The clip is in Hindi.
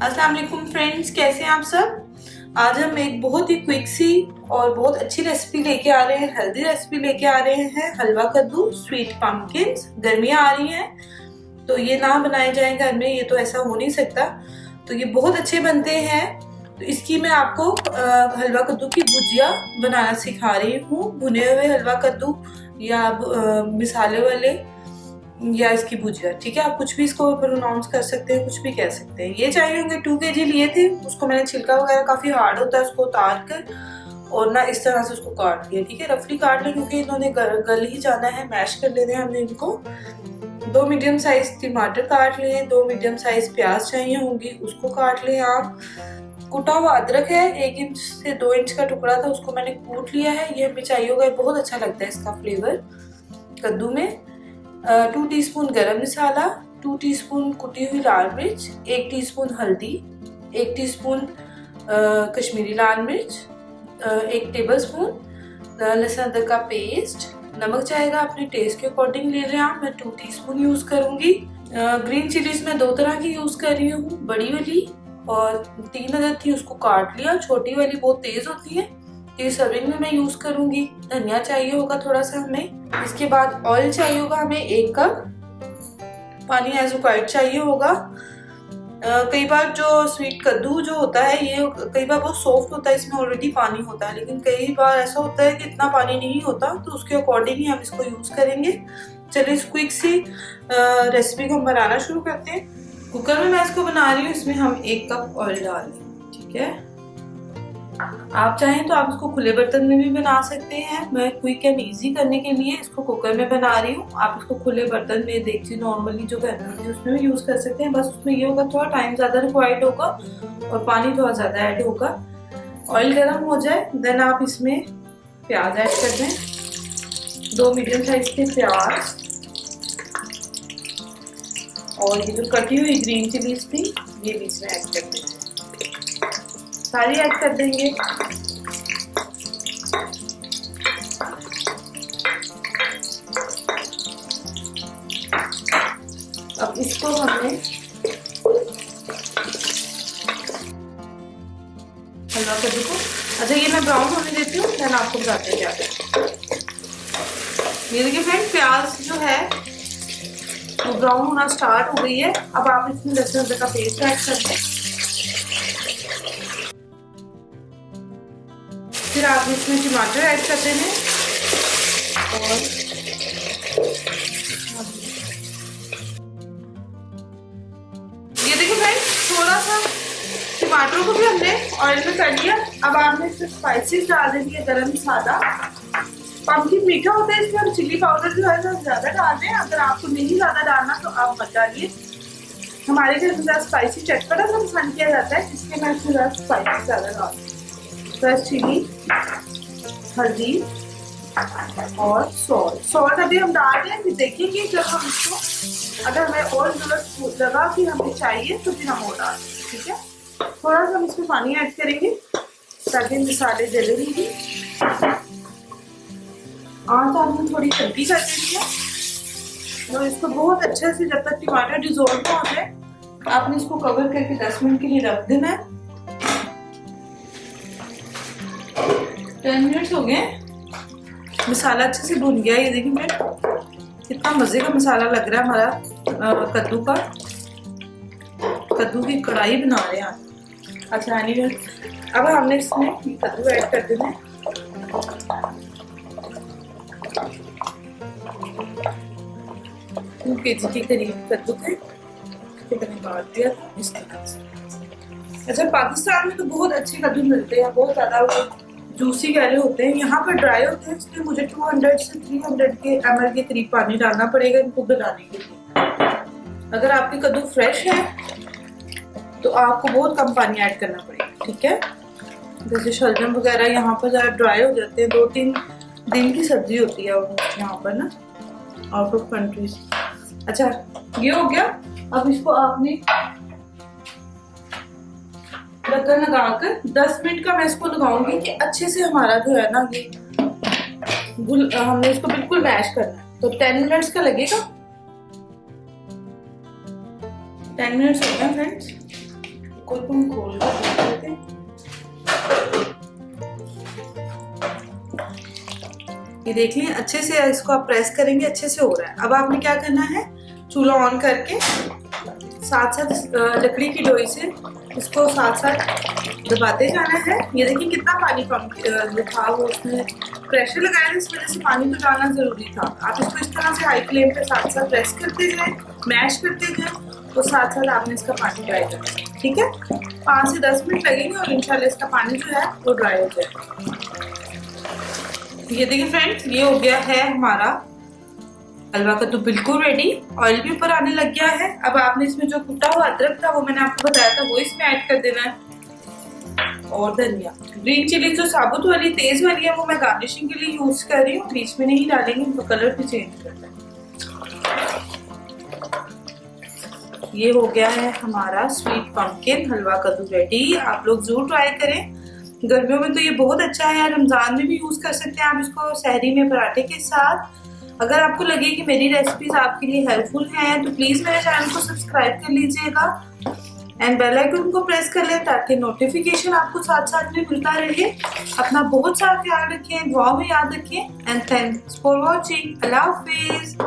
अस्सलाम वालेकुम फ्रेंड्स, कैसे हैं आप सब। आज हम एक बहुत ही क्विक सी और बहुत अच्छी रेसिपी लेके आ रहे हैं, हेल्दी रेसिपी लेके आ रहे हैं। हलवा कद्दू, स्वीट पम्पकिन्स। गर्मियाँ आ रही हैं तो ये ना बनाए जाए घर में, ये तो ऐसा हो नहीं सकता। तो ये बहुत अच्छे बनते हैं। तो इसकी मैं आपको हलवा कद्दू की भुजिया बनाना सिखा रही हूँ। भुने हुए हलवा कद्दू या मिसाले वाले या इसकी भुजिया, ठीक है। आप कुछ भी इसको प्रोनाउंस कर सकते हैं, कुछ भी कह सकते हैं। ये चाहिए होंगे 2 kg लिए थे। उसको मैंने छिलका वगैरह काफी हार्ड होता है, उसको उतार कर और ना इस तरह से उसको काट लिया, ठीक है। रफली काट लिया क्योंकि इन्होंने गल ही जाना है, मैश कर लेते हैं हमने इनको। 2 मीडियम साइज टमाटर काट लिए, 2 मीडियम साइज प्याज चाहिए होंगी, उसको काट लें आप। कुटा हुआ अदरक है, 1 इंच से 2 इंच का टुकड़ा था, उसको मैंने कूट लिया है। ये हमें चाहिए होगा, बहुत अच्छा लगता है इसका फ्लेवर कद्दू में। 2 टीस्पून गरम मसाला, 2 टीस्पून कुटी हुई लाल मिर्च, 1 टीस्पून हल्दी, 1 टीस्पून कश्मीरी लाल मिर्च, 1 टेबलस्पून लहसुन अदरक का पेस्ट। नमक चाहेगा अपने टेस्ट के अकॉर्डिंग ले लें आप। मैं 2 टीस्पून यूज करूंगी। ग्रीन चिलीज मैं 2 तरह की यूज कर रही हूँ, बड़ी वाली और 3 अदद थी, उसको काट लिया। छोटी वाली बहुत तेज होती है, ये सर्विंग में मैं यूज करूंगी। धनिया चाहिए होगा थोड़ा सा हमें। इसके बाद ऑयल चाहिए होगा हमें 1 कप। पानी एज रिक्वायर्ड चाहिए होगा। कई बार जो स्वीट कद्दू जो होता है, ये कई बार बहुत सॉफ्ट होता है, इसमें ऑलरेडी पानी होता है। लेकिन कई बार ऐसा होता है कि इतना पानी नहीं होता, तो उसके अकॉर्डिंग ही हम इसको यूज करेंगे। चलिए इस क्विक सी रेसिपी को हम बनाना शुरू करते हैं। कुकर में मैं इसको बना रही हूँ, इसमें हम 1 कप ऑयल डाल लें, ठीक है। आप चाहें तो आप इसको खुले बर्तन में भी बना सकते हैं। मैं क्विक एंड इजी करने के लिए इसको कुकर में बना रही हूँ। आप इसको खुले बर्तन में, देगची नॉर्मली जो घर में होती है उसमें भी यूज कर सकते हैं। बस उसमें ये होगा, थोड़ा टाइम ज्यादा रिक्वायर्ड होगा और पानी थोड़ा ज्यादा ऐड होगा। ऑयल गर्म हो जाए देन आप इसमें प्याज ऐड कर दें, 2 मीडियम साइज के प्याज। और ये जो कटी हुई ग्रीन चिलीज थी ये भी इसमें ऐड कर दें, सारी ऐड कर देंगे। अब इसको हमने हलवा कद्दू को, अच्छा ये मैं ब्राउन होने देती हूँ, देन आपको बताते हैं क्या करें। ये देखिए फ्रेंड, प्याज जो है वो ब्राउन होना स्टार्ट हो गई है। अब आप इसमें लहसुन अदरक का पेस्ट ऐड कर दें। फिर आप इसमें टमाटर ऐड कर देंगे और ये देखिए फ्रेंड्स, थोड़ा सा टमाटरों को भी हमने ऑयल में कर लिया। अब आपने इसमें स्पाइसेस डाल देंगे। गरम मसाला, पम्पकिन मीठा होता है, इसमें हम चिली पाउडर जो है ज्यादा डाल दें। अगर आपको नहीं ज्यादा डालना तो आप मत डालिए। हमारे घर में ज्यादा स्पाइसी चटपटा सा पसंद किया जाता है, इसलिए मैं इसमें ज्यादा स्पाइसी ज्यादा डालती हूँ। फ्रेश चिली, हल्दी और सॉल्ट अभी हम डाल रहे हैं। फिर देखेंगे जब हम इसको, अगर हमें और जरूरत लगा कि हमें चाहिए तो फिर हम और डाल देंगे, ठीक है। थोड़ा सा हम इसमें पानी ऐड करेंगे ताकि मसाले जले नहीं। आँच आपने थोड़ी हल्की कर देनी है और इसको बहुत अच्छे से, जब तक टमाटर डिजोल्व ना हो जाए, आपने इसको कवर करके 10 मिनट के लिए रख देना है। 10 मिनट हो गए, मसाला अच्छे से भुन गया। ये देखिए फ्रेंड, कितना मजे का मसाला लग रहा है हमारा कद्दू का। कद्दू की कढ़ाई बना रहे हैं आप। अच्छा एनीवे, अब हमने इसमें कद्दू ऐड कर देना है। 2 kg के करीब कद्दू थे, तो मैंने काट दिया था इस तरह से। अच्छा, पाकिस्तान में तो बहुत अच्छे कद्दू मिलते हैं, बहुत ज्यादा जूसी गहरे होते हैं। यहाँ पर ड्राई होते हैं, इसलिए मुझे 200 से 300 के ml के करीब पानी डालना पड़ेगा इनको गलाने के लिए। अगर आपके कद्दू फ्रेश है तो आपको बहुत कम पानी ऐड करना पड़ेगा, ठीक है। जैसे शलजम वगैरह यहाँ पर ज़्यादा ड्राई हो जाते हैं, 2-3 दिन की सब्जी होती है यहाँ पर ना, आउट ऑफ कंट्रीज। अच्छा ये हो गया। अब इसको आपने ढक्कन लगाकर 10 मिनट का मैं इसको लगाऊंगी कि अच्छे से हमारा जो है ना ये हमने इसको बिल्कुल मैश करना है। तो 10 मिनट्स का लगेगा। 10 मिनट्स हो गए फ्रेंड्स, कुकर को हम खोल कर देख लेते हैं। ये देख लिया, अच्छे से इसको आप प्रेस करेंगे, अच्छे से हो रहा है। अब आपने क्या करना है, चूल्हा ऑन करके साथ साथ लकड़ी की लोई से इसको साथ साथ दबाते जाना है। ये देखिए कितना पानी कम था, वो उसमें प्रेशर लगाया था, इस वजह से पानी तो डालना जरूरी था। आप इसको इस तरह से हाई फ्लेम पे साथ साथ प्रेस करते जाएं, मैश करते जाएं, तो साथ साथ आपने इसका पानी ड्राई करना है। ठीक है, 5 से 10 मिनट लगेंगे और इंशाल्लाह इसका पानी जो है वो ड्राई हो जाएगा। ये देखिए फ्रेंड्स, ये हो गया है हमारा हलवा कद्दू बिल्कुल रेडी। ऑयल भी ऊपर आने लग गया है। अब आपने इसमें जो कुटा हुआ अदरक था वो मैंने आपको बताया था, वो इसमें ऐड कर देना है। और धनिया, ग्रीन चिली जो साबुत वाली तेज वाली है वो मैं गार्निशिंग के लिए यूज कर रही हूँ, बीच में नहीं डालेंगे तो कलर भी चेंज करता है। ये हो गया है हमारा स्वीट पंपकिन हलवा कद्दू रेडी। आप लोग जरूर ट्राई करें, गर्मियों में तो ये बहुत अच्छा है, रमजान में भी यूज कर सकते हैं आप इसको सहरी में पराठे के साथ। अगर आपको लगे कि मेरी रेसिपीज आपके लिए हेल्पफुल हैं तो प्लीज मेरे चैनल को सब्सक्राइब कर लीजिएगा एंड बेल आइकन को प्रेस कर लें ताकि नोटिफिकेशन आपको साथ साथ में मिलता रहे। अपना बहुत सारा ख्याल रखें, दुआ में याद रखें and thanks for watching. Allah Hafiz.